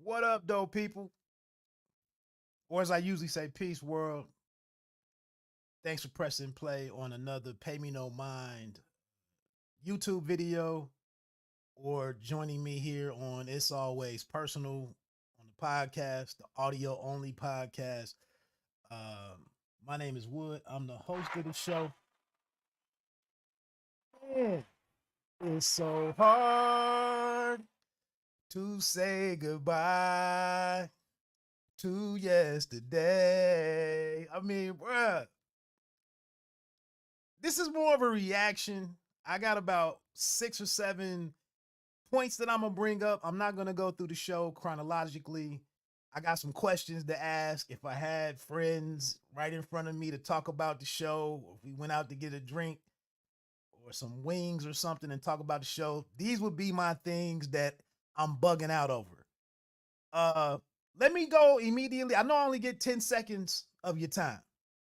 What up, though, people? Or as I usually say, peace, world. Thanks for pressing play on another Pay Me No Mind YouTube video or joining me here on It's Always Personal on the podcast, the audio only podcast. My name is Wood. I'm the host of the show. Yeah. It's so hard to say goodbye to yesterday. I mean, bruh, this is more of a reaction. I got about 6 or 7 points that I'm gonna bring up. I'm not gonna go through the show chronologically. I got some questions to ask. If I had friends right in front of me to talk about the show, or if we went out to get a drink or some wings or something and talk about the show, these would be my things that I'm bugging out over. Let me go immediately. I know I only get 10 seconds of your time.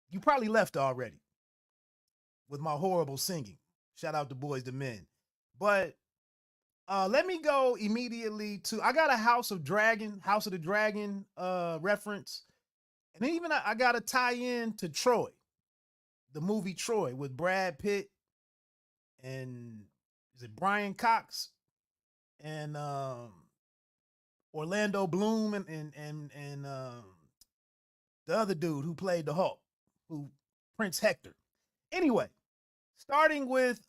You probably left already with my horrible singing. Shout out to Boys to Men. But let me go immediately to, I got a House of the Dragon reference. And then even I got to tie in to Troy, the movie Troy with Brad Pitt and is it Brian Cox and Orlando Bloom and the other dude who played the Hulk, who Prince Hector. Anyway, starting with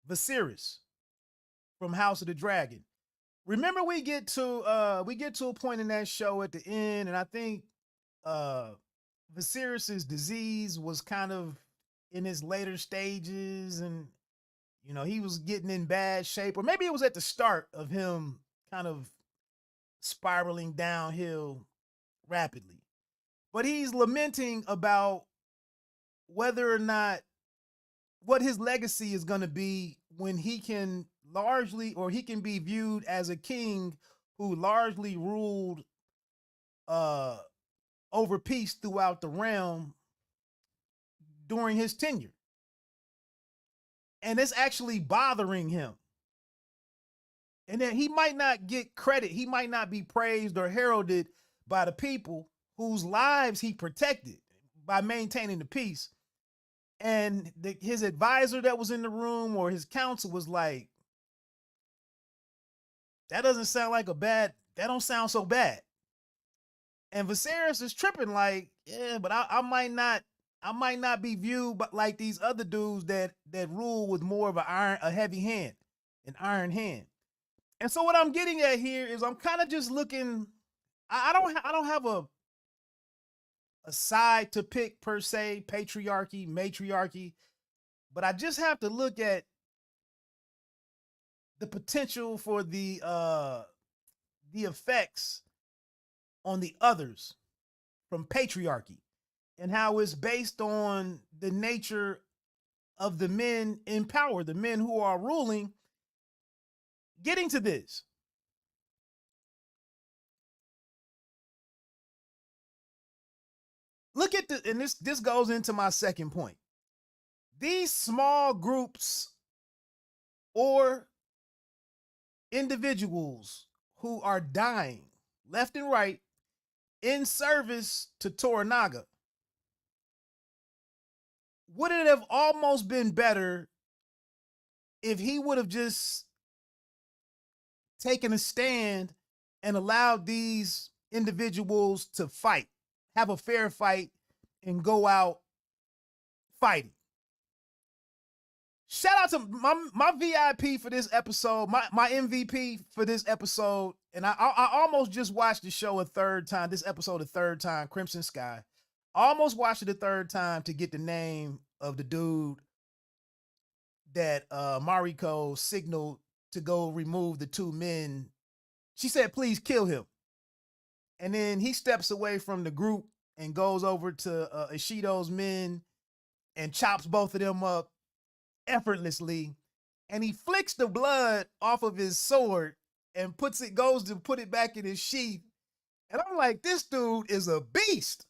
Viserys from House of the Dragon. Remember, we get to a point in that show at the end, and I think Viserys's disease was kind of in his later stages, and you know, he was getting in bad shape, or maybe it was at the start of him kind of spiraling downhill rapidly. But he's lamenting about whether or not what his legacy is going to be when he can be viewed as a king who largely ruled over peace throughout the realm during his tenure. And it's actually bothering him. And then he might not get credit. He might not be praised or heralded by the people whose lives he protected by maintaining the peace. And his advisor that was in the room or his counsel was like, that doesn't sound like that don't sound so bad. And Viserys is tripping like, yeah, but I might not be viewed but like these other dudes that rule with more of a heavy hand, an iron hand. And so what I'm getting at here is I'm kind of just looking, I don't have a side to pick per se, patriarchy, matriarchy, but I just have to look at the potential for the effects on the others from patriarchy and how it's based on the nature of the men in power, the men who are ruling. Getting to this, look at and this goes into my second point. These small groups or individuals who are dying left and right in service to Toranaga, would it have almost been better if he would have just taken a stand and allowed these individuals to fight, have a fair fight, and go out fighting? Shout out to my VIP for this episode, my MVP for this episode. And I almost just watched the show a third time, this episode a third time, Crimson Sky. I almost watched it a third time to get the name of the dude that Mariko signaled to go remove the 2 men. She said, please kill him. And then he steps away from the group and goes over to Ishido's men and chops both of them up effortlessly. And he flicks the blood off of his sword and goes to put it back in his sheath. And I'm like, this dude is a beast.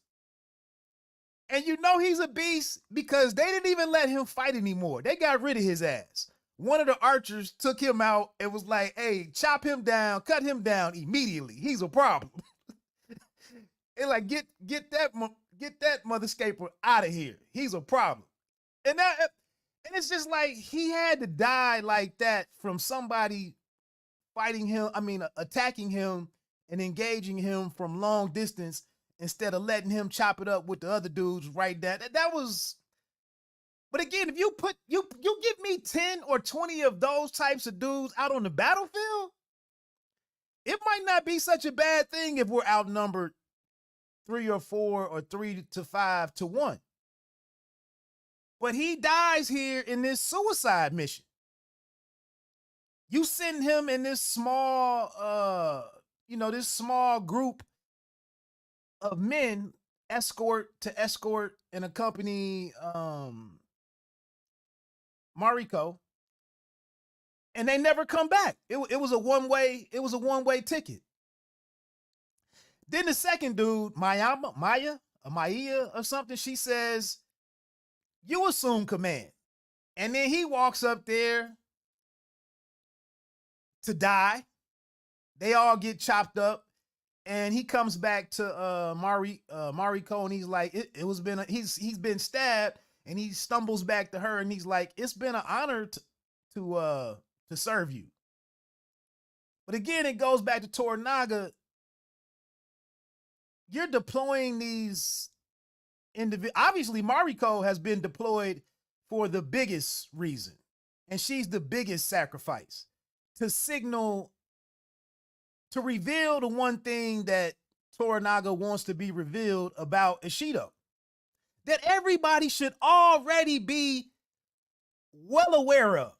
And you know he's a beast because they didn't even let him fight anymore. They got rid of his ass. one of the archers took him out and was like, hey, chop him down, cut him down immediately. He's a problem. And like, get that motherscaper out of here. He's a problem. And it's just like he had to die like that from somebody fighting him, attacking him and engaging him from long distance instead of letting him chop it up with the other dudes right there. That was, but again, if you give me 10 or 20 of those types of dudes out on the battlefield, it might not be such a bad thing if we're outnumbered 3 or 4 or 3 to 5 to 1. But he dies here in this suicide mission. You send him in this small, this small group of men, escort and accompany Mariko, and they never come back. It was a one-way ticket. Then the second dude, Maya or something, she says, you assume command. And then he walks up there to die. They all get chopped up. And he comes back to Mariko, and he's like, he's been stabbed, and he stumbles back to her, and he's like, it's been an honor to serve you. But again, it goes back to Toranaga. You're deploying these individuals. Obviously, Mariko has been deployed for the biggest reason, and she's the biggest sacrifice to signal, to reveal the one thing that Toranaga wants to be revealed about Ishido, that everybody should already be well aware of.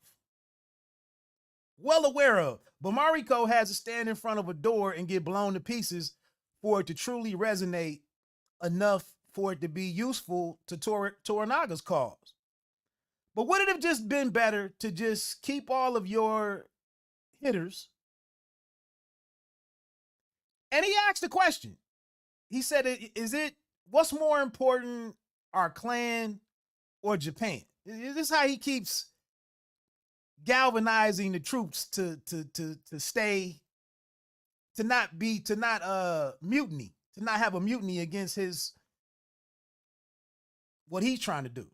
But Mariko has to stand in front of a door and get blown to pieces for it to truly resonate enough for it to be useful to Toranaga's cause. But would it have just been better to just keep all of your hitters? And he asked the question. He said, what's more important, our clan or Japan? This is how he keeps galvanizing the troops to stay, to not mutiny, to not have a mutiny against what he's trying to do.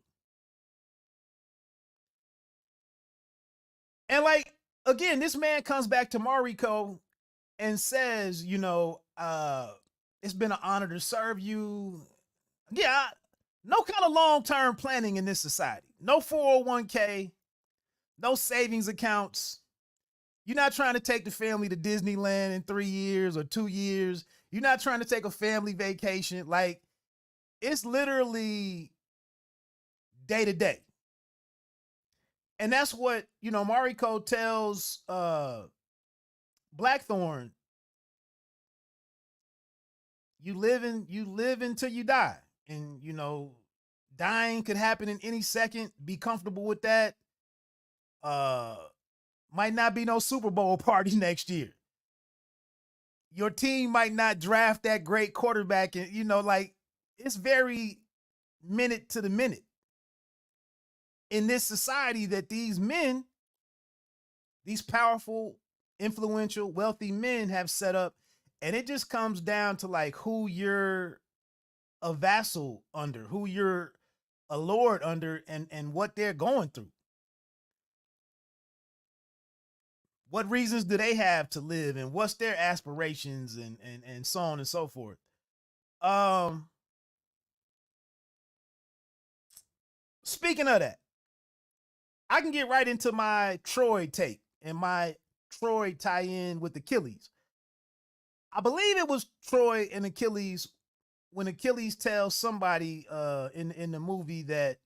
And like, again, this man comes back to Mariko and says, it's been an honor to serve you. Yeah, no kind of long-term planning in this society. No 401k, no savings accounts. You're not trying to take the family to Disneyland in 3 years or 2 years. You're not trying to take a family vacation. Like, it's literally day to day. And that's what, Mariko tells Blackthorn. You live until you die. And, dying could happen in any second. Be comfortable with that. Might not be no Super Bowl party next year. Your team might not draft that great quarterback. And, it's very minute to the minute in this society that these men, these powerful, influential, wealthy men have set up. And it just comes down to like who you're a vassal under, who you're a lord under, and what they're going through. What reasons do they have to live, and what's their aspirations, and so on and so forth. Speaking of that, I can get right into my Troy take and my Troy tie-in with Achilles. I believe it was Troy and Achilles when Achilles tells somebody in the movie that,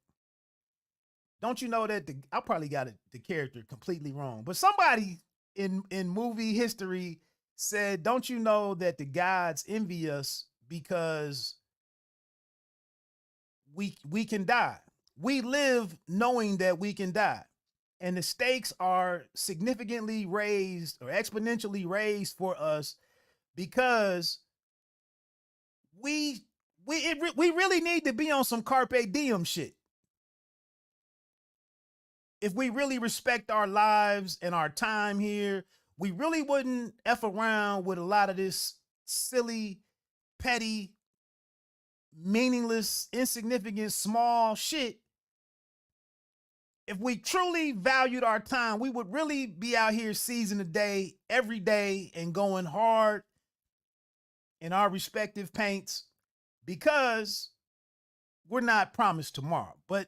don't you know that I probably got the character completely wrong, but somebody in movie history said, don't you know that the gods envy us because we can die. We live knowing that we can die. And the stakes are significantly raised or exponentially raised for us because we really need to be on some carpe diem shit. if we really respect our lives and our time here, we really wouldn't F around with a lot of this silly, petty, meaningless, insignificant, small shit. If we truly valued our time, we would really be out here seizing the day every day and going hard in our respective paints, because we're not promised tomorrow. But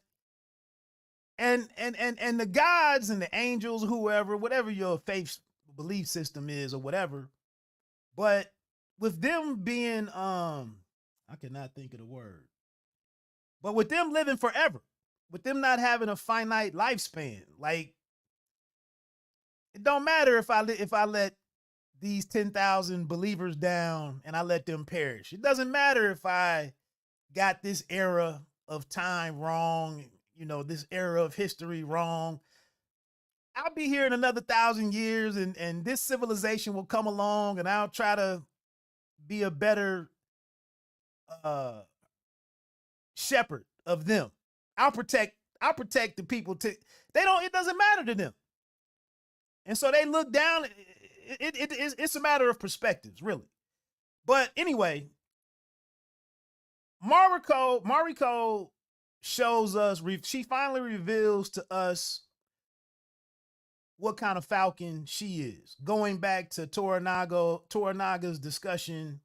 and the gods and the angels, whoever, whatever your faith belief system is or whatever, but with them being I cannot think of the word, but with them living forever, with them not having a finite lifespan, like it don't matter if I let these 10,000 believers down and I let them perish. It doesn't matter if I got this era of time wrong, you know, this era of history wrong. I'll be here in another 1,000 years, and this civilization will come along, and I'll try to be a better uh shepherd of them. I'll protect the people. They don't, it doesn't matter to them. And so they look down. It's a matter of perspectives, really. But anyway, Mariko shows us, she finally reveals to us what kind of Falcon she is. Going back to Toranaga's discussion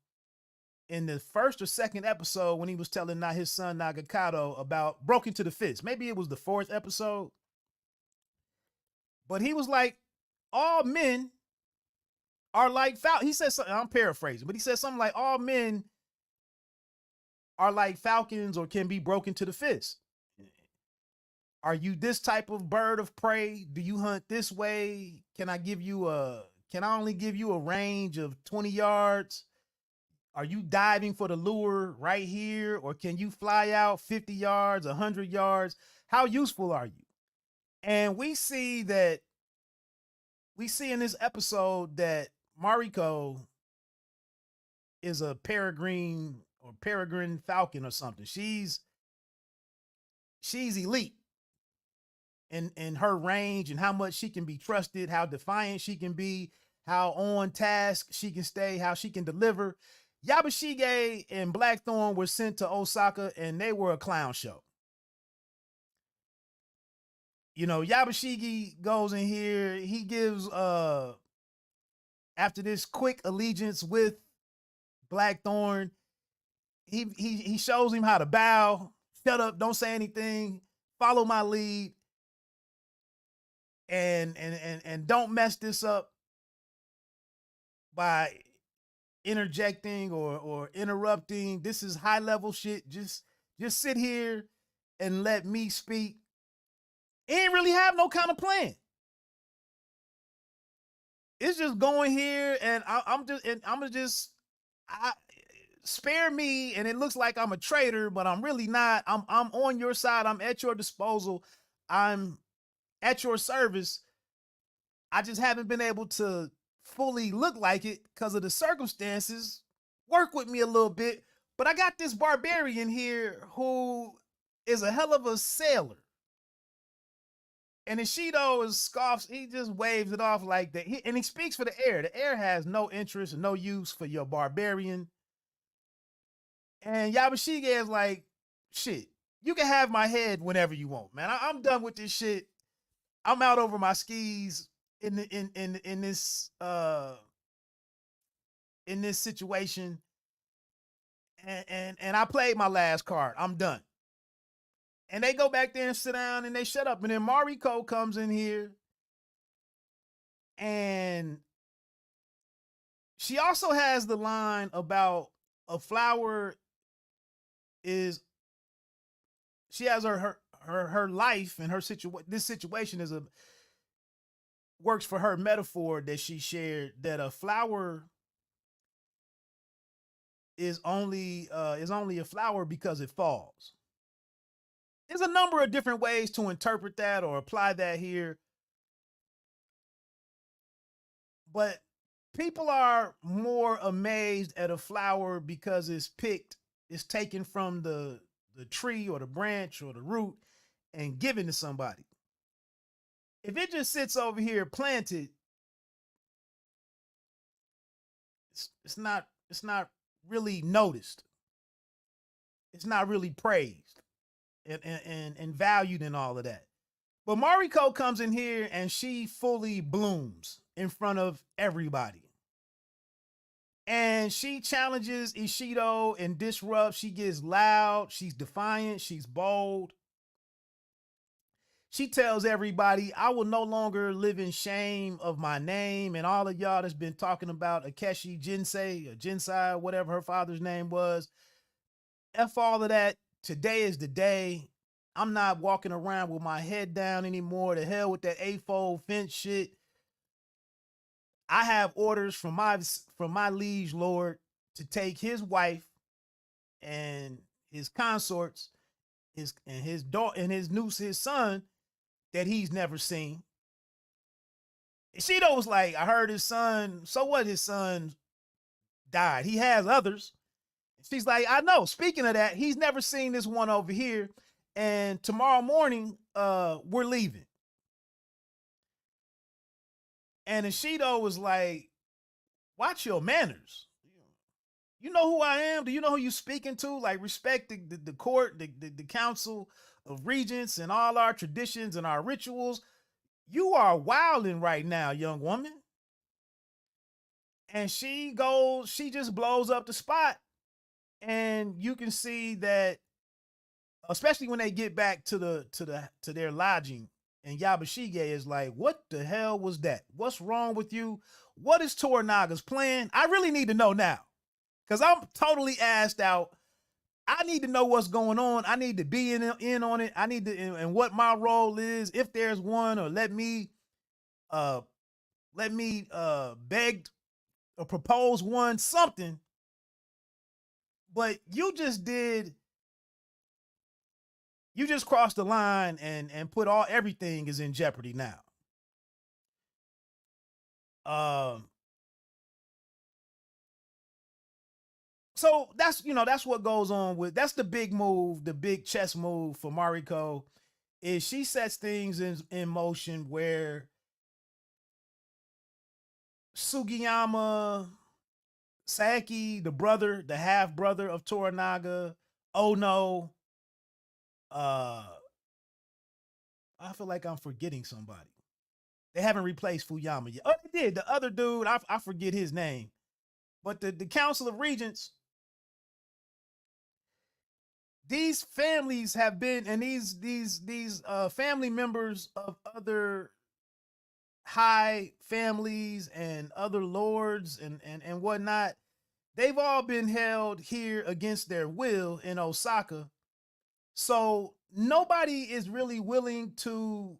in the first or second episode when he was telling his son Nagakado about Broken to the Fist. Maybe it was the fourth episode. But he was like, all men are like Falcon. He said something, I'm paraphrasing, but he said something like, all men are like falcons or can be broken to the fist. Are you this type of bird of prey? Do you hunt this way? Can I only give you a range of 20 yards? Are you diving for the lure right here? Or can you fly out 50 yards, 100 yards? How useful are you? And we see in this episode that Mariko is a peregrine falcon or something. She's elite in her range and how much she can be trusted, how defiant she can be, how on task she can stay, how she can deliver. Yabashige and Blackthorn were sent to Osaka and they were a clown show. You know, Yabashige goes in here, he gives after this quick allegiance with Blackthorn, he shows him how to bow, shut up, don't say anything, follow my lead, and don't mess this up by interjecting or interrupting. This is high level shit. Just sit here and let me speak. He ain't really have no kind of plan. It's just going here, and spare me, and it looks like I'm a traitor, but I'm really not. I'm on your side. I'm at your disposal. I'm at your service. I just haven't been able to fully look like it because of the circumstances. Work with me a little bit. But I got this barbarian here who is a hell of a sailor. And Ishido scoffs, he just waves it off like that. And he speaks for the air. The air has no interest and no use for your barbarian. And Yabashige is like, shit, you can have my head whenever you want, man. I'm done with this shit. I'm out over my skis in this situation. And I played my last card. I'm done. And they go back there and sit down and they shut up. And then Mariko comes in here. And she also has the line about a flower is, she has her life and this situation is works for her metaphor that she shared, that a flower is only a flower because it falls. There's a number of different ways to interpret that or apply that here. But people are more amazed at a flower because it's taken from the tree or the branch or the root and given to somebody. If it just sits over here planted, it's not really noticed. It's not really praised and valued and all of that. But Mariko comes in here and she fully blooms in front of everybody. And she challenges Ishido and disrupts. She gets loud. She's defiant. She's bold. She tells everybody, I will no longer live in shame of my name. And all of y'all that's been talking about Akeshi Jinsei or Jinsai, whatever her father's name was, F all of that. Today is the day. I'm not walking around with my head down anymore. The hell with that A-fold fence shit. I have orders from my liege lord to take his wife and his consorts, his daughter and his son that he's never seen. Shido was like, I heard his son. So what? His son died. He has others. She's like, I know. Speaking of that, he's never seen this one over here. And tomorrow morning, we're leaving. And Ishido was like, watch your manners. You know who I am? Do you know who you speaking to? Like, respect the court, the council of regents and all our traditions and our rituals. You are wilding right now, young woman. And she just blows up the spot. And you can see that, especially when they get back to their lodging, and Yabashige is like, what the hell was that? What's wrong with you? What is Toranaga's plan? I really need to know now. Because I'm totally assed out. I need to know what's going on. I need to be in on it. I need to, and what my role is, if there's one, or let me beg or propose one, something. But you just crossed the line and put everything is in jeopardy now. So that's what goes on that's the big move, the big chess move for Mariko, is she sets things in motion where Sugiyama, Saeki, the half brother of Toranaga, Ono, I feel like I'm forgetting somebody. They haven't replaced Fuyama yet. Oh, they did. The other dude, I forget his name. But the Council of Regents, these families have been, and these family members of other high families and other lords and whatnot, they've all been held here against their will in Osaka. So nobody is really willing to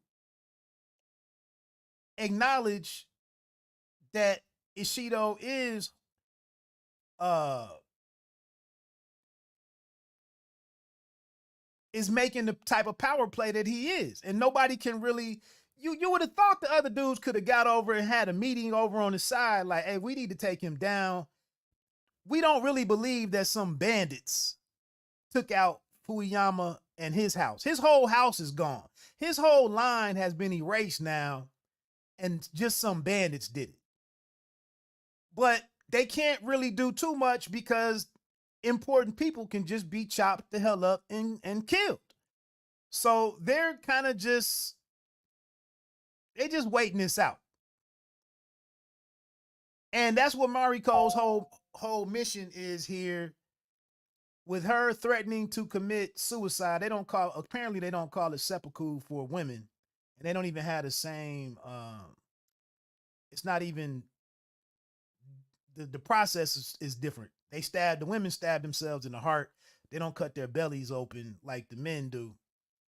acknowledge that Ishido is making the type of power play that he is. And nobody can really, you would have thought the other dudes could have got over and had a meeting over on the side, like, hey, we need to take him down. We don't really believe that some bandits took out Fuyama and his house. His whole house is gone. His whole line has been erased now, and just some bandits did it. But they can't really do too much because important people can just be chopped the hell up and killed. So they're kind of just waiting this out. And that's what Mariko's whole mission is here, with her threatening to commit suicide. Apparently they don't call it seppuku for women. And they don't even have the same, it's not even, the process is different. The women stab themselves in the heart. They don't cut their bellies open like the men do.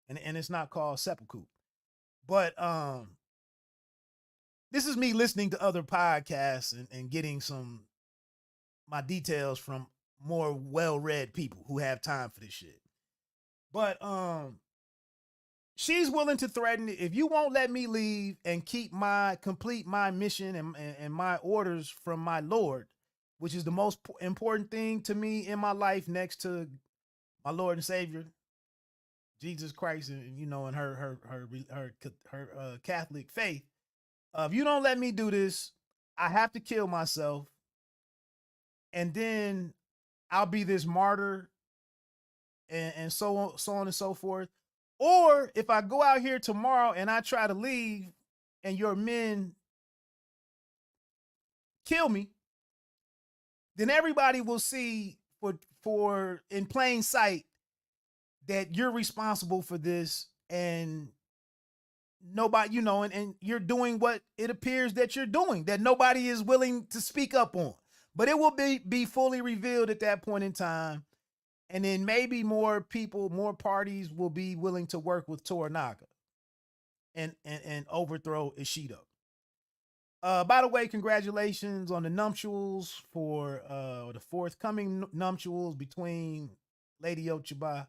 And it's not called seppuku. But this is me listening to other podcasts and getting my details from more well-read people who have time for this shit. But she's willing to threaten it. If you won't let me leave and complete my mission and my orders from my lord, which is the most important thing to me in my life next to my Lord and Savior, Jesus Christ and and her Catholic faith. If you don't let me do this, I have to kill myself, and then I'll be this martyr, and so on and so forth. Or if I go out here tomorrow and I try to leave, and your men kill me, then everybody will see for in plain sight that you're responsible for this, and nobody, and you're doing what it appears that you're doing, that nobody is willing to speak up on. But it will be fully revealed at that point in time. And then maybe more people, more parties will be willing to work with Toranaga and overthrow Ishido. By the way, congratulations on the nuptials for the forthcoming nuptials between Lady Ochiba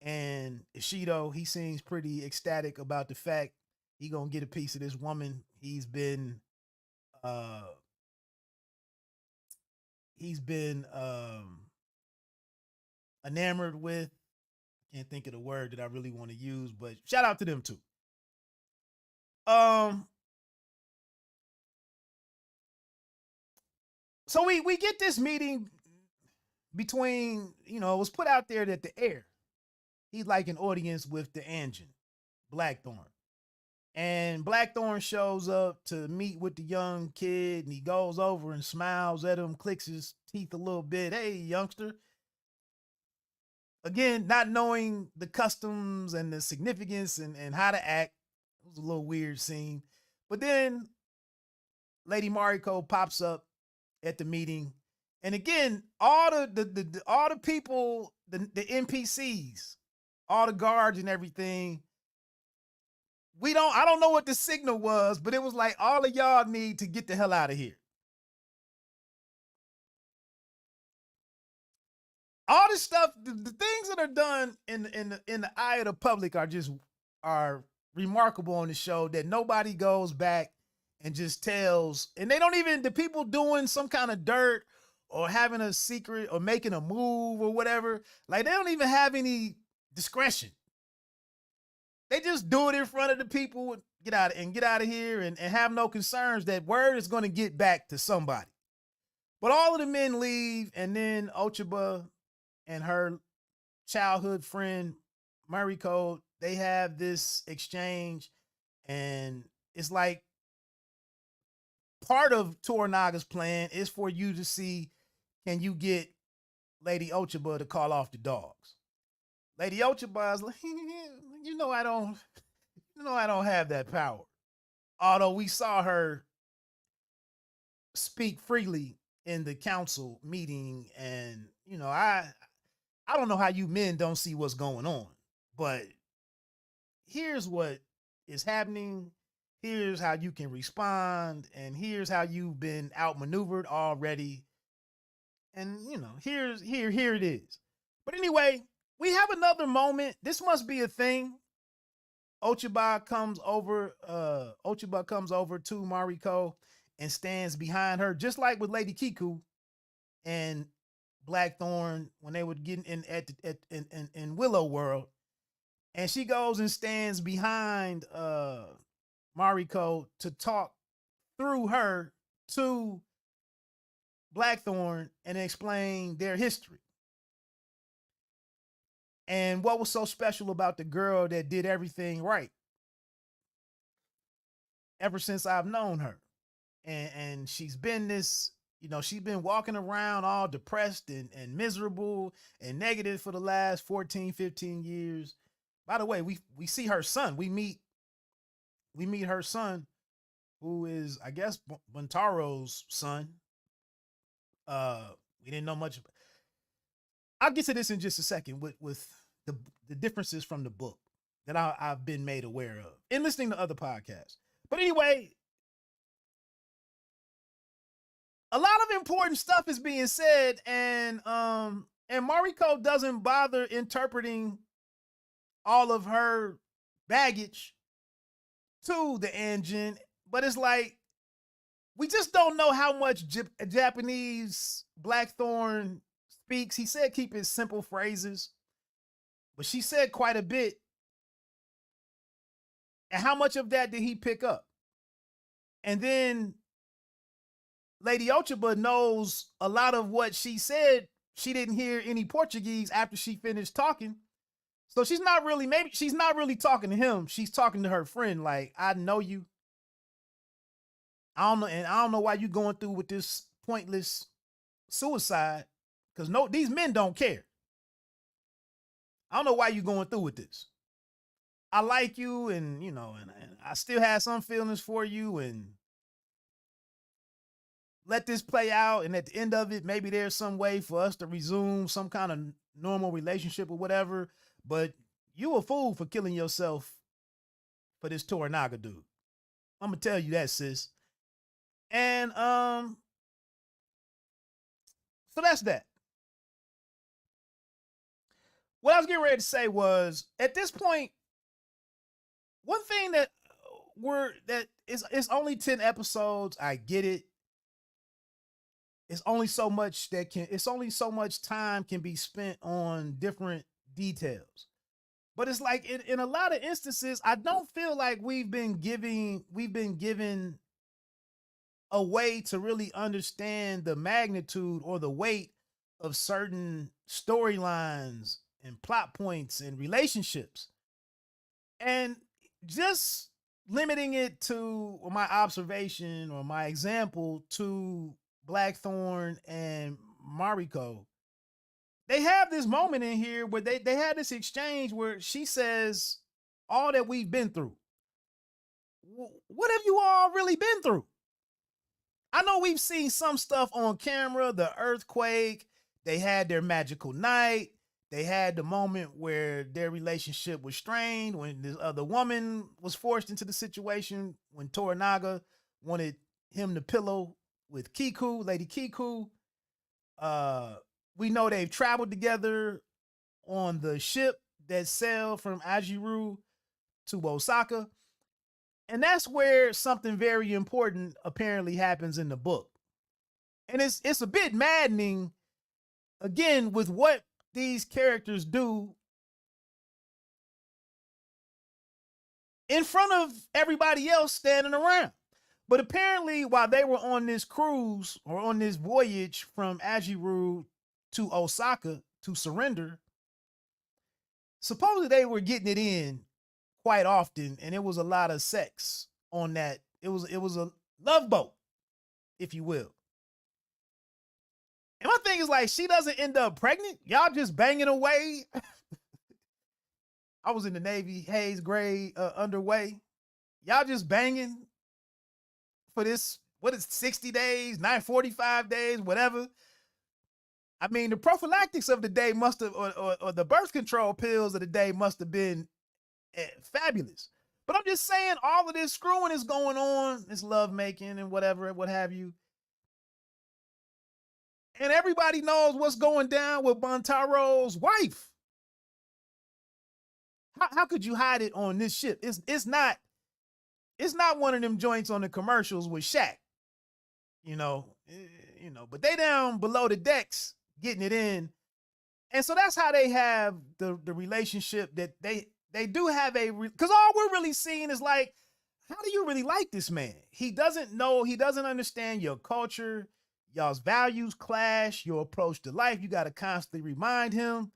and Ishido. He seems pretty ecstatic about the fact he gonna get a piece of this woman he's been enamored with. Can't think of the word that I really want to use, but shout out to them too. So we get this meeting between, it was put out there that the heir, he'd like an audience with the engine, Blackthorn. And Blackthorn shows up to meet with the young kid, and he goes over and smiles at him, clicks his teeth a little bit. Hey, youngster. Again, not knowing the customs and the significance and how to act. It was a little weird scene. But then Lady Mariko pops up at the meeting. And again, all the people, the NPCs, all the guards and everything, I don't know what the signal was, but it was like, all of y'all need to get the hell out of here. All this stuff, the things that are done in the eye of the public are remarkable on the show, that nobody goes back and just tells, and they don't even, the people doing some kind of dirt or having a secret or making a move or whatever, like, they don't even have any discretion. They just do it in front of the people, get out of here and have no concerns that word is going to get back to somebody. But all of the men leave, and then Ochiba and her childhood friend Mariko, they have this exchange, and it's like part of Toranaga's plan is for you to see, can you get Lady Ochiba to call off the dogs? Lady Ochiba is like, I don't have that power. Although we saw her speak freely in the council meeting, and I don't know how you men don't see what's going on, but here's what is happening. Here's how you can respond, and here's how you've been outmaneuvered already. And here it is. But anyway, we have another moment. This must be a thing. Ochiba comes over to Mariko and stands behind her, just like with Lady Kiku and Blackthorn when they were getting in Willow World. And she goes and stands behind Mariko to talk through her to Blackthorn and explain their history. And what was so special about the girl that did everything right ever since I've known her. And she's been this, she's been walking around all depressed and miserable and negative for the last 14, 15 years. By the way, we see her son. We meet her son, who is, I guess, Buntaro's son. We didn't know much. I'll get to this in just a second with the differences from the book that I've been made aware of in listening to other podcasts. But anyway, a lot of important stuff is being said, and Mariko doesn't bother interpreting all of her baggage to the engine, but it's like, we just don't know how much Japanese Blackthorn speaks. He said keep it simple phrases, but she said quite a bit And how much of that did he pick up? And then Lady Ochiba knows a lot of what she said. She didn't hear any Portuguese after she finished talking. So she's not really, maybe she's not really talking to him. She's talking to her friend. Like, I know you. I don't know. And I don't know why you going through with this pointless suicide. Because no, these men don't care. I don't know why you going through with this. I like you, and and I still have some feelings for you, and let this play out. And at the end of it, maybe there's some way for us to resume some kind of normal relationship or whatever. But you a fool for killing yourself for this Toranaga dude. I'm gonna tell you that, sis. And so that's that. What I was getting ready to say was, at this point, one thing that it's only 10 episodes. I get it. It's only so much time can be spent on different details. But it's like in a lot of instances, I don't feel like we've been given a way to really understand the magnitude or the weight of certain storylines and plot points and relationships. And just limiting it to my observation or my example to Blackthorn and Mariko, they have this moment in here where they had this exchange where she says, all that we've been through. What have you all really been through? I know we've seen some stuff on camera, the earthquake, they had their magical night, they had the moment where their relationship was strained, when this other woman was forced into the situation, when Toranaga wanted him to pillow with Kiku, Lady Kiku. We know they've traveled together on the ship that sailed from Ajiru to Osaka. And that's where something very important apparently happens in the book. And it's a bit maddening, again, with what these characters do in front of everybody else standing around. But apparently, while they were on this cruise or on this voyage from Ajiru to Osaka to surrender, supposedly they were getting it in quite often, and it was a lot of sex on that. It was a love boat, if you will. And my thing is, like, she doesn't end up pregnant. Y'all just banging away. I was in the Navy, Hayes grade underway. Y'all just banging for this, what is 60 days, 945 days, whatever. I mean, the prophylactics of the day must have, or the birth control pills of the day must have been fabulous. But I'm just saying, all of this screwing is going on, this love making and whatever, what have you. And everybody knows what's going down with Bontaro's wife. How could you hide it on this ship? It's not one of them joints on the commercials with Shaq, but they down below the decks getting it in. And so that's how they have the relationship that they do have because all we're really seeing is like, how do you really like this man? He doesn't understand your culture, y'all's values clash, your approach to life. You got to constantly remind him,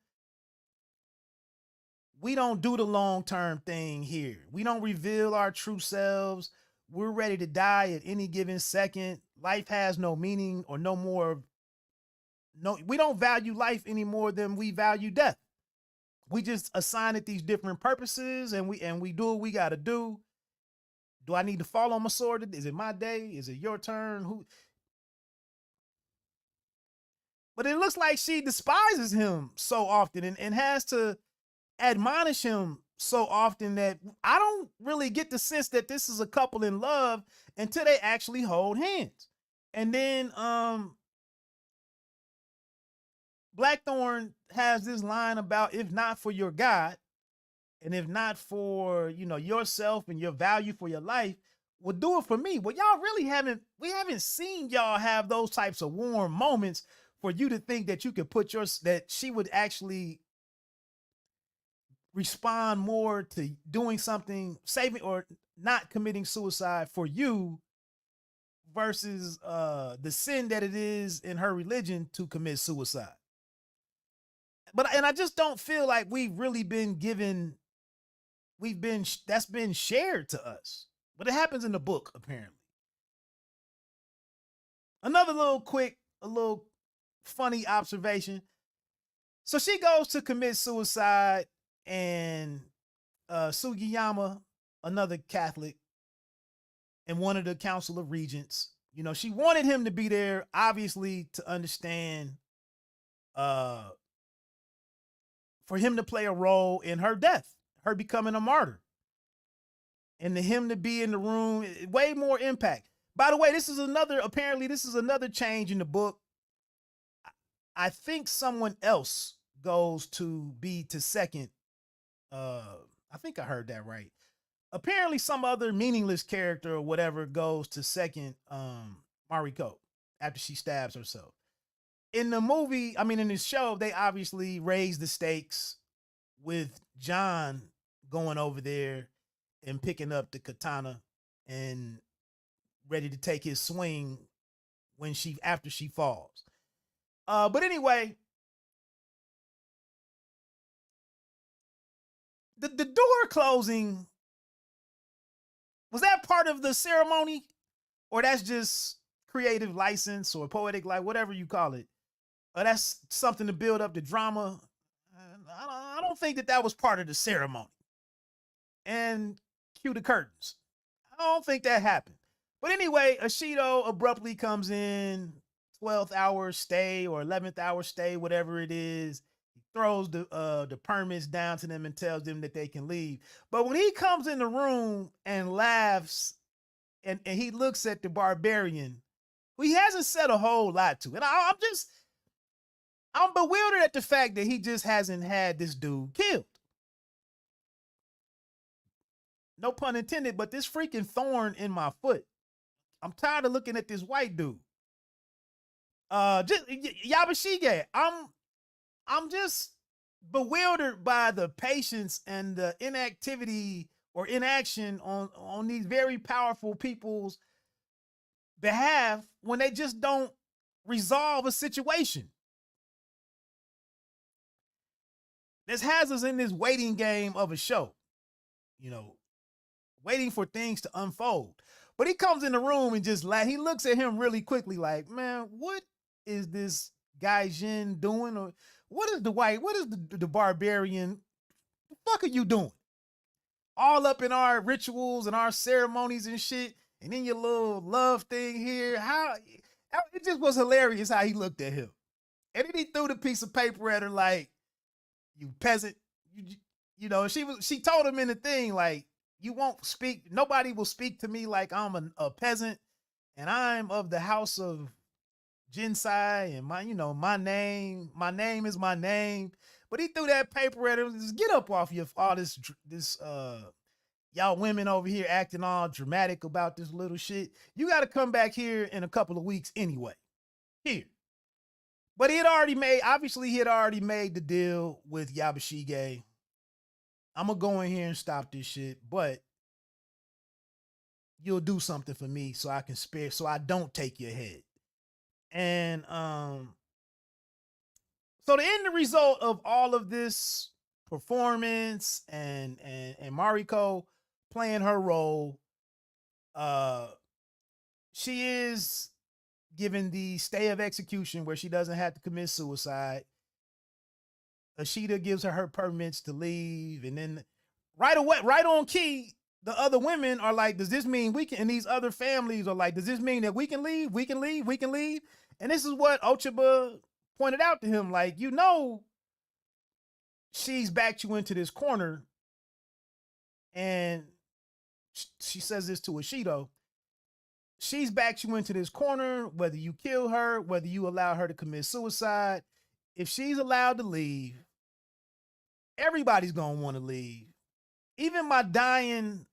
we don't do the long-term thing here. We don't reveal our true selves. We're ready to die at any given second. Life has no meaning or we don't value life any more than we value death. We just assign it these different purposes, and we do what we got to do. Do I need to fall on my sword? Is it my day? Is it your turn? But it looks like she despises him so often and has to admonish him so often that I don't really get the sense that this is a couple in love until they actually hold hands. And then Blackthorn has this line about, if not for your God, and if not for, yourself and your value for your life, would do it for me. Well, y'all really we haven't seen y'all have those types of warm moments for you to think that you could that she would actually respond more to doing something, saving or not committing suicide for you versus the sin that it is in her religion to commit suicide. But and I just don't feel like we've really been given that's been shared to us. But it happens in the book apparently. Another a little funny observation. So she goes to commit suicide, and Sugiyama, another Catholic, and one of the Council of Regents, you know, she wanted him to be there, obviously, to understand, for him to play a role in her death, her becoming a martyr, and to him to be in the room, way more impact. By the way, this is another change in the book. I think someone else goes to be to second. I think I heard that right. Apparently some other meaningless character or whatever goes to second Mariko after she stabs herself. In the movie, I mean in this show, they obviously raise the stakes with John going over there and picking up the katana and ready to take his swing after she falls. But anyway, the door closing, was that part of the ceremony, or that's just creative license or poetic, like whatever you call it? Or that's something to build up the drama? I don't think that was part of the ceremony. And cue the curtains. I don't think that happened. But anyway, Ashido abruptly comes in, 12th hour stay or 11th hour stay, whatever it is. He throws the permits down to them and tells them that they can leave. But when he comes in the room and laughs and he looks at the barbarian, who he hasn't said a whole lot to. And I'm bewildered at the fact that he just hasn't had this dude killed. No pun intended, but this freaking thorn in my foot. I'm tired of looking at this white dude. Just Yabashige. I'm just bewildered by the patience and the inactivity or inaction on these very powerful people's behalf when they just don't resolve a situation. This has us in this waiting game of a show, you know, waiting for things to unfold. But he comes in the room and just he looks at him really quickly like, man, what is this guy Jin doing? Or what is the barbarian? The fuck are you doing? All up in our rituals and our ceremonies and shit. And then your little love thing here. It just was hilarious how he looked at him. And then he threw the piece of paper at her like, you peasant. You know, she told him in the thing, like, you won't speak, nobody will speak to me like I'm a peasant, and I'm of the house of Jinsai, and my name is my name. But he threw that paper at him. Just get up off all this y'all women over here acting all dramatic about this little shit. You got to come back here in a couple of weeks anyway. Here. But he had already made the deal with Yabashige. I'm going to go in here and stop this shit, but you'll do something for me so I can spare, so I don't take your head. And so the end result of all of this performance and Mariko playing her role, she is given the stay of execution where she doesn't have to commit suicide. Ashita gives her permits to leave, and then right on key, the other women are like, does this mean we can, and these other families are like, does this mean that we can leave? We can leave, we can leave. And this is what Ochiba pointed out to him, like, she's backed you into this corner. And she says this to Ashido. She's backed you into this corner, whether you kill her, whether you allow her to commit suicide. If she's allowed to leave, everybody's going to want to leave. Even my dying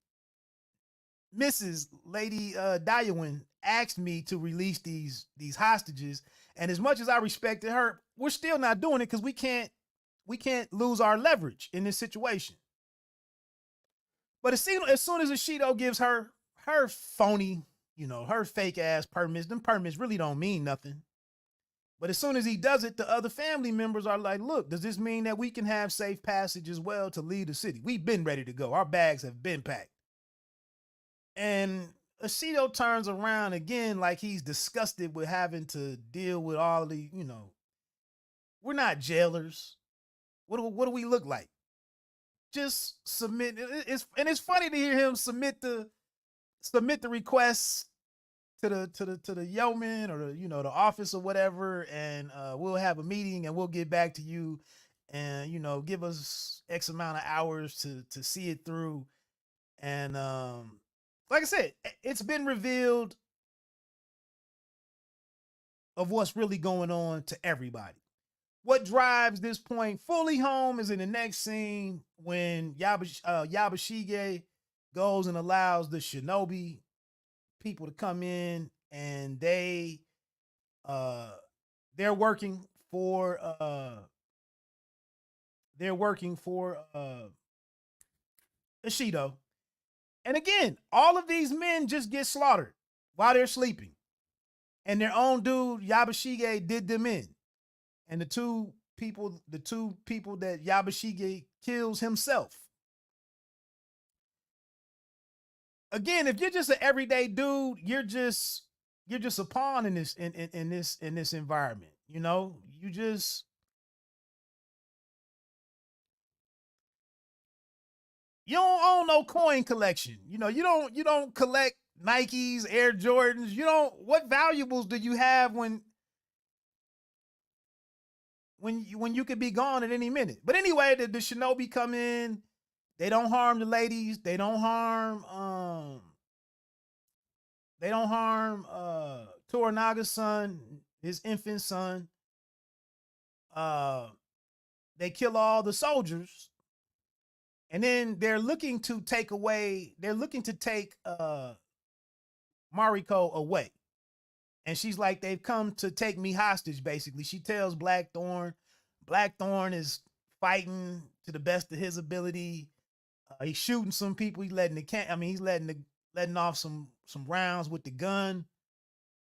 Mrs. Lady Dayawin asked me to release these hostages. And as much as I respected her, we're still not doing it because we can't lose our leverage in this situation. But as soon as Ishido gives her phony, her fake ass permits, them permits really don't mean nothing. But as soon as he does it, the other family members are like, look, does this mean that we can have safe passage as well to leave the city? We've been ready to go. Our bags have been packed. And Ishido turns around again like he's disgusted with having to deal with all the, we're not jailers. What do we look like? Just submit. It's funny to hear him submit the requests to the yeoman or the office or whatever, and we'll have a meeting and we'll get back to you, and give us X amount of hours to see it through. And like I said, it's been revealed of what's really going on to everybody. What drives this point fully home is in the next scene when Yabashige goes and allows the shinobi people to come in, and they're working for Ishido. And again, all of these men just get slaughtered while they're sleeping. And their own dude, Yabashige, did them in. And the two people that Yabashige kills himself. Again, if you're just an everyday dude, you're just a pawn in this environment. You don't own no coin collection. You don't collect Nikes, Air Jordans. What valuables do you have when you could be gone at any minute? But anyway, the shinobi come in. They don't harm the ladies. They don't harm Toranaga's son, his infant son. They kill all the soldiers. And then they're looking to take Mariko away. And she's like, they've come to take me hostage, basically. She tells Blackthorn. Blackthorn is fighting to the best of his ability. He's shooting some people. He's letting off some rounds with the gun.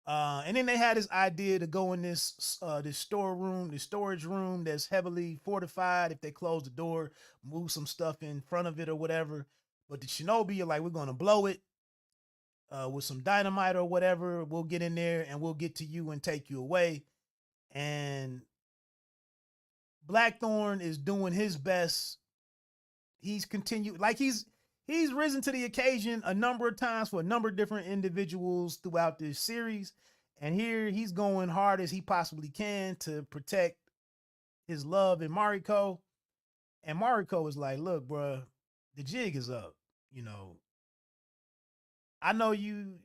And then they had this idea to go in this storage room that's heavily fortified. If they close the door, move some stuff in front of it or whatever. But the shinobi are like, we're going to blow it with some dynamite or whatever. We'll get in there and we'll get to you and take you away. And Blackthorn is doing his best. He's risen to the occasion a number of times for a number of different individuals throughout this series. And here he's going hard as he possibly can to protect his love in Mariko. And Mariko is like, look, bro, the jig is up. I know you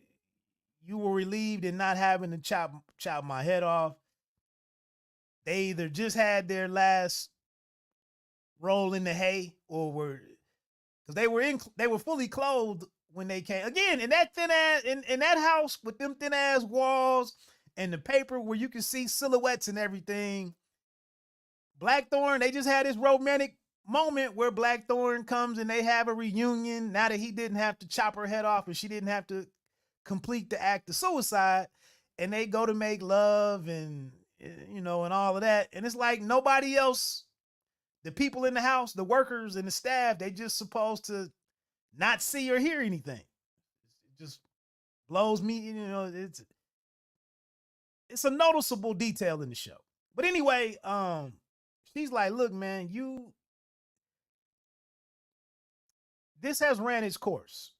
were relieved in not having to chop my head off. They either just had their last roll in the hay, or because they were fully clothed when they came. Again, in that thin ass in that house with them thin ass walls and the paper where you can see silhouettes and everything. Blackthorn, they just had this romantic moment where Blackthorn comes and they have a reunion now that he didn't have to chop her head off and she didn't have to complete the act of suicide, and they go to make love and and all of that. And it's like nobody else, the people in the house, the workers and the staff, they just supposed to not see or hear anything. It just blows me, it's a noticeable detail in the show. But anyway, she's like, look, man, this has ran its course.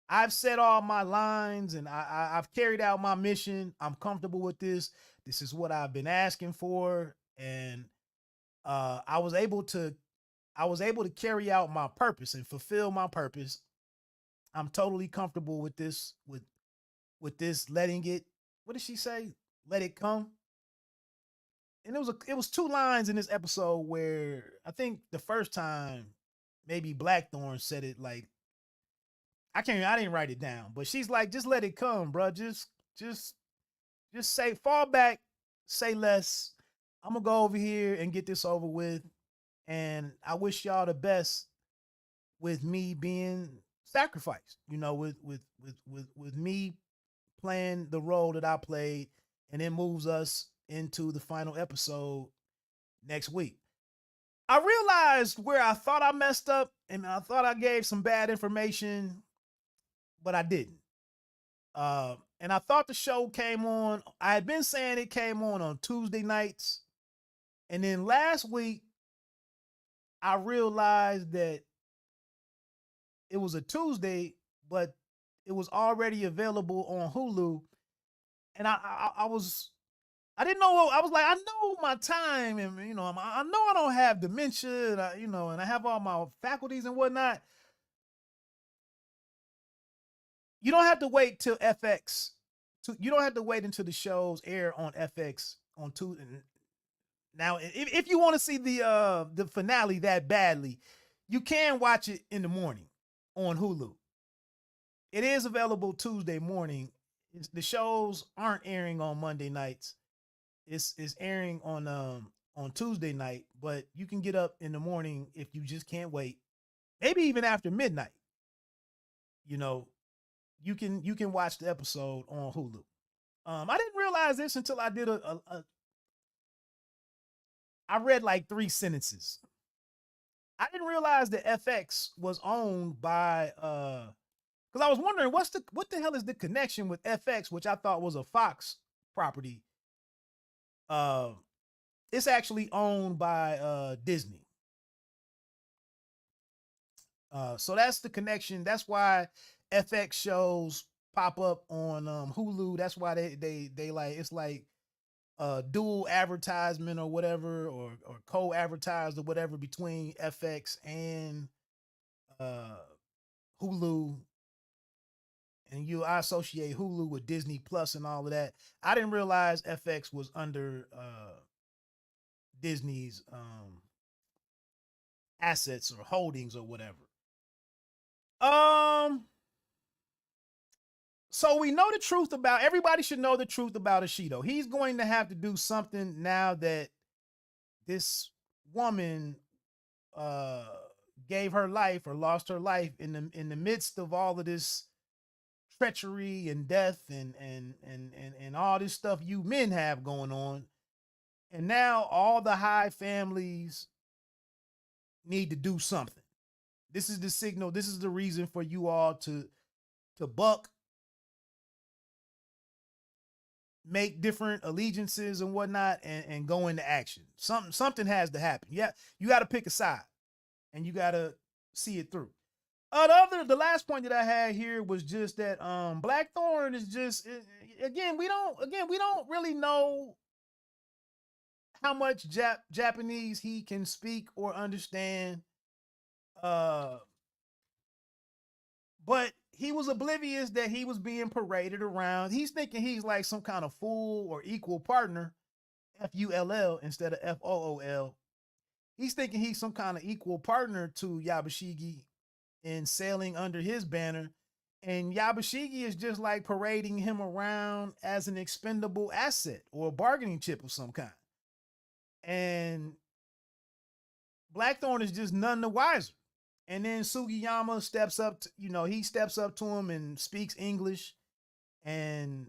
I've said all my lines and I've carried out my mission. I'm comfortable with this. This is what I've been asking for. And I was able to carry out my purpose and fulfill my purpose. I'm totally comfortable with this, with this letting it, what did she say? Let it come. And it was two lines in this episode where I think the first time maybe Blackthorn said it like, I didn't write it down, but she's like, just let it come, bro. Just say, fall back, say less. I'm gonna go over here and get this over with. And I wish y'all the best with me being sacrificed, you know, with me playing the role that I played, and it moves us into the final episode next week. I realized where I thought I messed up and I thought I gave some bad information, but I didn't. And I thought the show came on. I had been saying it came on Tuesday nights. And then last week, I realized that it was a Tuesday, but it was already available on Hulu. And I didn't know. I was like, I know my time, and you know, I know I don't have dementia, and and I have all my faculties and whatnot. You don't have to wait till FX. You don't have to wait until the shows air on FX on two. Now, if you want to see the finale that badly, you can watch it in the morning on Hulu. It is available Tuesday morning. The shows aren't airing on Monday nights. It's airing on Tuesday night, but you can get up in the morning if you just can't wait. Maybe even after midnight. You know, you can watch the episode on Hulu. I didn't realize this until I did I read like 3 sentences. I didn't realize that FX was owned by because I was wondering what the hell is the connection with FX, which I thought was a Fox property. It's actually owned by Disney. So that's the connection. That's why FX shows pop up on Hulu. That's why they like, it's like dual advertisement or whatever, or co-advertised or whatever between FX and Hulu. And I associate Hulu with Disney Plus and all of that. I didn't realize FX was under Disney's assets or holdings or whatever. So we know the truth about, everybody should know the truth about Ishido. He's going to have to do something now that this woman gave her life or lost her life in the midst of all of this treachery and death and all this stuff you men have going on. And now all the high families need to do something. This is the signal. This is the reason for you all to buck, make different allegiances and whatnot, and go into action. Something has to happen. Yeah, you got to pick a side, and you got to see it through. The last point that I had here was just that Blackthorn is just, again we don't really know how much Japanese he can speak or understand. But he was oblivious that he was being paraded around. He's thinking he's like some kind of full or equal partner, FULL instead of FOOL. He's thinking he's some kind of equal partner to Yabashigi in sailing under his banner. And Yabashigi is just like parading him around as an expendable asset or a bargaining chip of some kind. And Blackthorn is just none the wiser. And then Sugiyama steps up he steps up to him and speaks English. And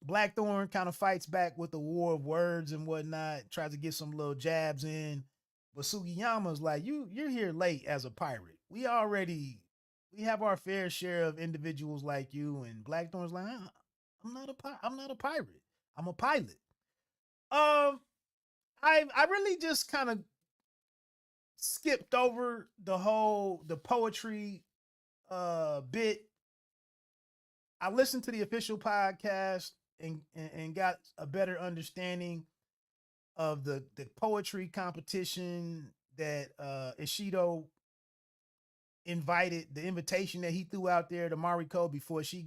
Blackthorn kind of fights back with the war of words and whatnot, tries to get some little jabs in. But Sugiyama's like, you're here late as a pirate. We have our fair share of individuals like you. And Blackthorn's like, I'm not a pirate. I'm a pilot. I really just kind of skipped over the poetry bit. I listened to the official podcast and got a better understanding of the poetry competition that Ishido invited, the invitation that he threw out there to Mariko before she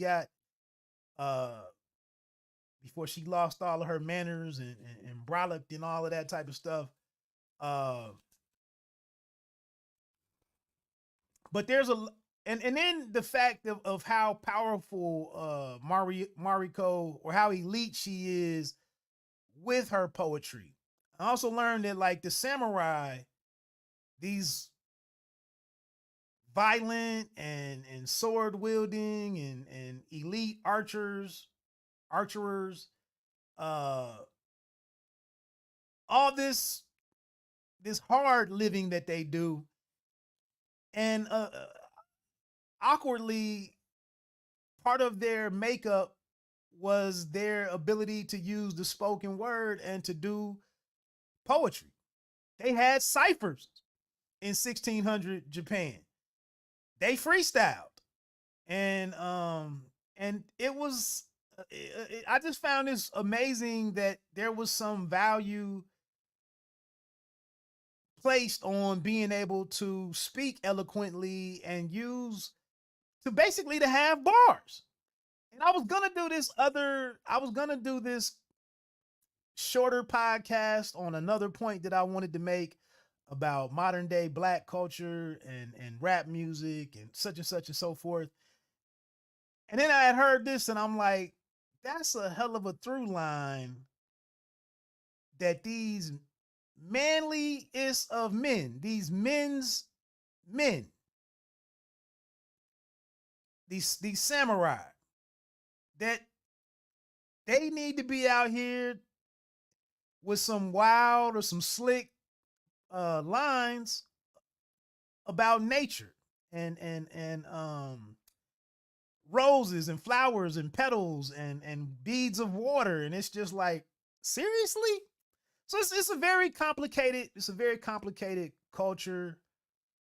lost all of her manners and brolicked and all of that type of stuff. But there's and then the fact of how powerful Mariko, or how elite she is with her poetry. I also learned that like the samurai, these violent and sword wielding and elite archerers, uh, all this hard living that they do, and awkwardly, part of their makeup was their ability to use the spoken word and to do poetry. They had ciphers in 1600 Japan. They freestyled, and it was. I just found this amazing that there was some value placed on being able to speak eloquently and use to basically to have bars. And I was gonna do this shorter podcast on another point that I wanted to make about modern day black culture and rap music and such and so forth. And then I had heard this and I'm like, that's a hell of a through line that these manliest of men, these men's men, these samurai, that they need to be out here with some wild or some slick lines about nature and roses and flowers and petals and beads of water, and it's just like, seriously. So it's a very complicated culture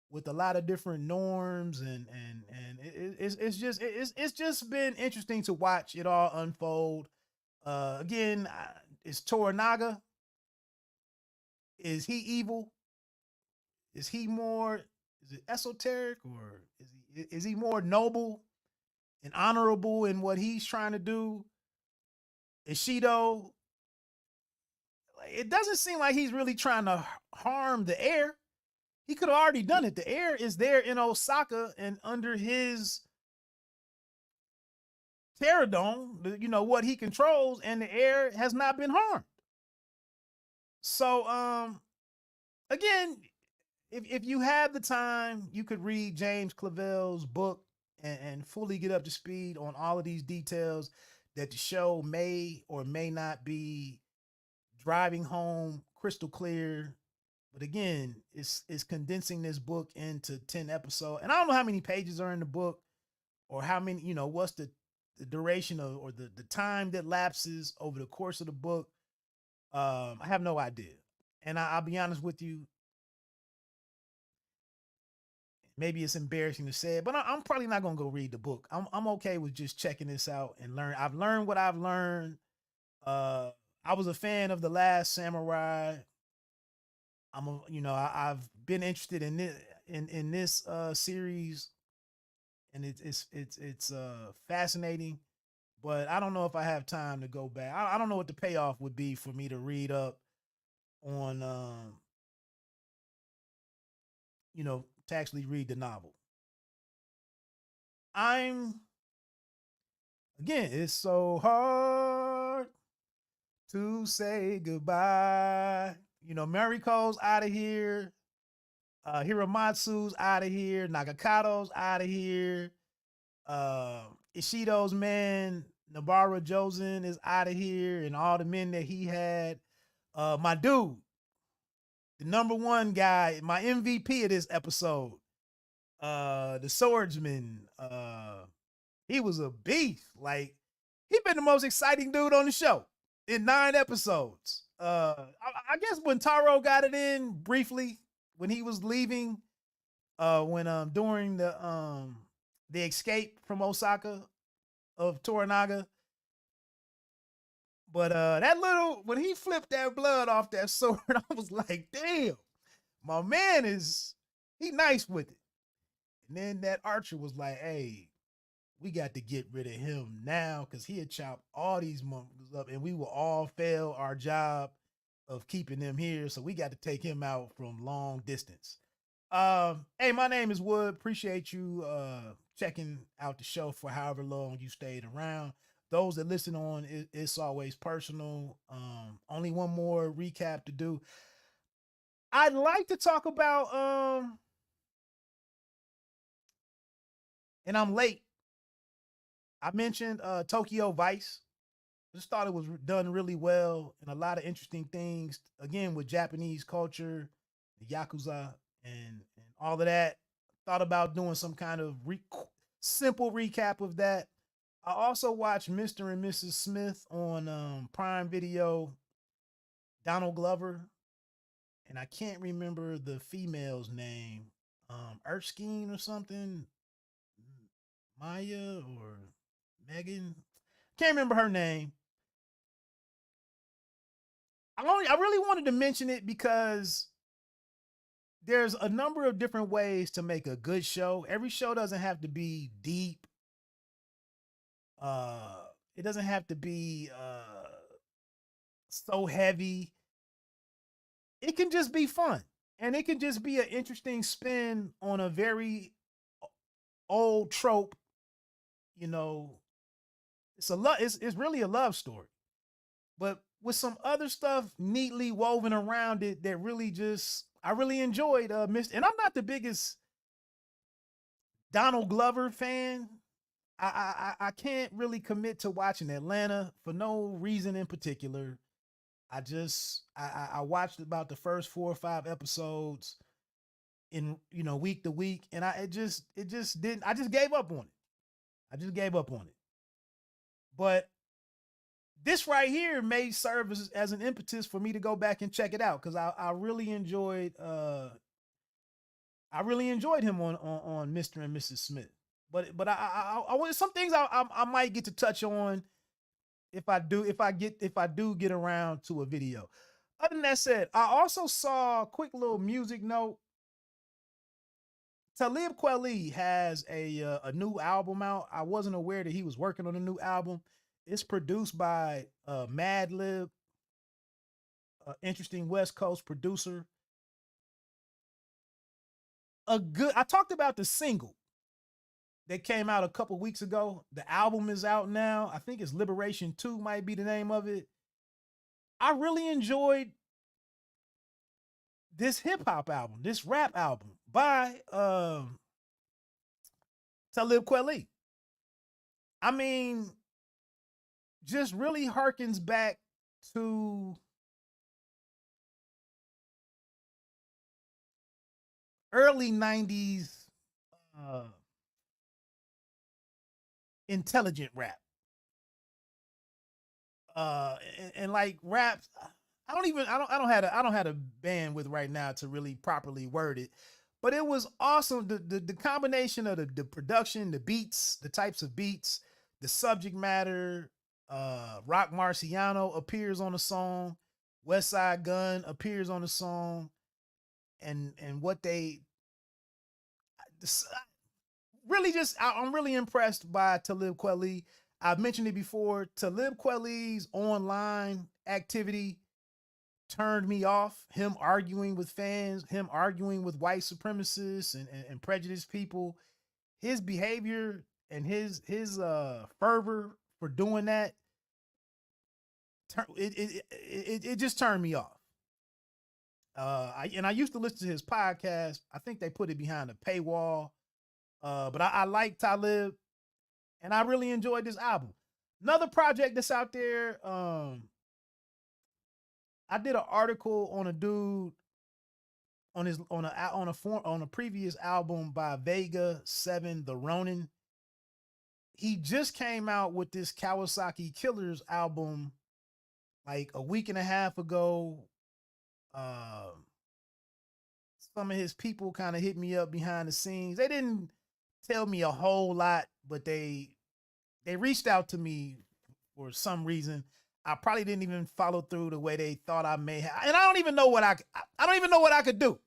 with a lot of different norms, and it's just been interesting to watch it all unfold. Again, is Toranaga, is he evil? Is he more, is it esoteric, or is he more noble and honorable in what he's trying to do? Ishido, it doesn't seem like he's really trying to harm the air. He could have already done it. The air is there in Osaka and under his pterodome, you know, what he controls, and the air has not been harmed. So, again, if you have the time, you could read James Clavell's book and fully get up to speed on all of these details that the show may or may not be driving home crystal clear. But again, it's condensing this book into 10 episodes. And I don't know how many pages are in the book or how many, you know, what's the duration of, or the time that lapses over the course of the book. I have no idea. And I'll be honest with you, maybe it's embarrassing to say it, but I'm probably not gonna go read the book. I'm okay with just checking this out and learn. I've learned what I've learned. I was a fan of The Last Samurai. I've been interested in this series, and it's fascinating, but I don't know if I have time to go back. I don't know what the payoff would be for me to read up on to actually read the novel. It's so hard to say goodbye. You know, Mariko's out of here. Hiramatsu's out of here. Nagakato's out of here. Ishido's man, Nabara Jozen, is out of here, and all the men that he had. My dude, the number one guy, my MVP of this episode, the swordsman, he was a beast. Like, he been the most exciting dude on the show in 9 episodes. I guess when Taro got it in briefly when he was leaving, when during the escape from Osaka of Toranaga. But that little, when he flipped that blood off that sword, I was like, damn, my man he nice with it. And then that archer was like, hey, we got to get rid of him now, because he had chopped all these motherfuckers up and we will all fail our job of keeping them here. So we got to take him out from long distance. Hey, my name is Wood. Appreciate you checking out the show for however long you stayed around. those that listen on It's Always Personal, only one more recap to do. I'd like to talk about and I'm late. I mentioned Tokyo Vice. Just thought it was done really well and a lot of interesting things. Again, with Japanese culture, the Yakuza, and all of that. Thought about doing some kind of simple recap of that. I also watched Mr. and Mrs. Smith on Prime Video, Donald Glover, and I can't remember the female's name, Erskine or something, Maya or Megan. Can't remember her name. I really wanted to mention it because there's a number of different ways to make a good show. Every show doesn't have to be deep. It doesn't have to be so heavy. It can just be fun. And it can just be an interesting spin on a very old trope. You know, it's really a love story. But with some other stuff neatly woven around it that really just I really enjoyed and I'm not the biggest Donald Glover fan. I can't really commit to watching Atlanta for no reason in particular. I watched about the first 4 or 5 episodes in week to week, and it just didn't. I just gave up on it. I just gave up on it. But this right here may serve as an impetus for me to go back and check it out because I really enjoyed him on Mr. and Mrs. Smith. But I want some things I might get to touch on if I do get around to a video. Other than that said, I also saw a quick little music note. Talib Kweli has a new album out. I wasn't aware that he was working on a new album. It's produced by Madlib, interesting West Coast producer. I talked about the single that came out a couple weeks ago. The album is out now. I think it's Liberation 2 might be the name of it. I really enjoyed this hip hop album, this rap album by Talib Kweli. I mean, just really harkens back to early 90s intelligent rap. And like raps, I don't have a bandwidth right now to really properly word it, but it was awesome. The combination of the production, the beats, the types of beats, the subject matter. Rock Marciano appears on the song. SHUGUN appears on the song, and what they really just I'm really impressed by Talib Kweli. I've mentioned it before. Talib Kweli's online activity turned me off. Him arguing with fans, him arguing with white supremacists and prejudiced people. His behavior and his fervor for doing that, it just turned me off. I used to listen to his podcast. I think they put it behind a paywall. But I like Talib, and I really enjoyed this album. Another project that's out there. I did an article on a dude on a previous album by Vega 7, The Ronin. He just came out with this Kawasaki Killers album like a week and a half ago. Some of his people kind of hit me up behind the scenes. They didn't tell me a whole lot, but they reached out to me for some reason. I probably didn't even follow through the way they thought I may have, and I don't even know what I could do.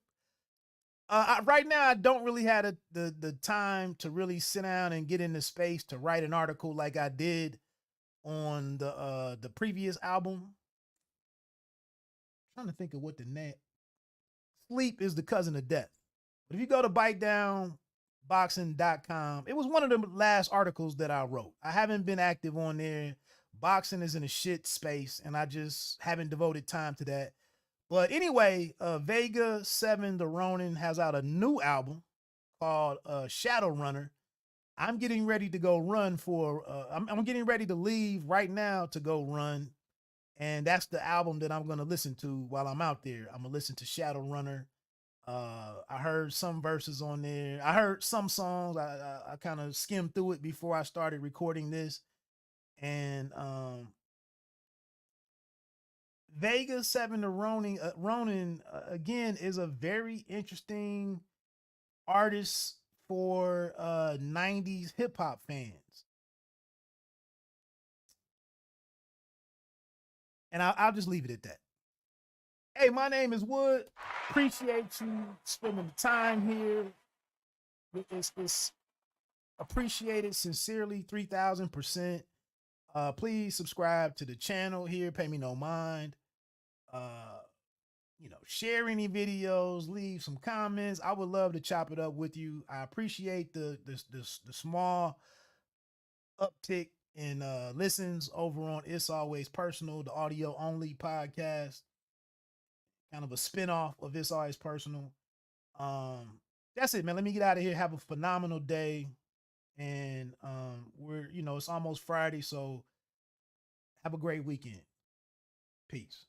Right now, I don't really have the time to really sit down and get into space to write an article like I did on the previous album. I'm trying to think of what the name. Sleep is the cousin of death. But if you go to boxing.com. It was one of the last articles that I wrote. I haven't been active on there. Boxing is in a shit space, and I just haven't devoted time to that. But anyway, Vega 7 the Ronin has out a new album called Shadow Runner. I'm getting ready to go run for I'm getting ready to leave right now to go run. And that's the album that I'm gonna listen to while I'm out there. I'm gonna listen to Shadow Runner. I heard some verses on there. I heard some songs. I kind of skimmed through it before I started recording this. And Vega 7 the Ronin again is a very interesting artist for 90s hip hop fans. And I'll just leave it at that. Hey, my name is Wood. Appreciate you spending the time here. It's appreciated sincerely, 3000%. Please subscribe to the channel here. Pay me no mind. Share any videos, leave some comments. I would love to chop it up with you. I appreciate the small uptick in listens over on It's Always Personal, the audio only podcast, kind of a spinoff of It's Always Personal. That's it, man. Let me get out of here. Have a phenomenal day. And it's almost Friday, so have a great weekend. Peace.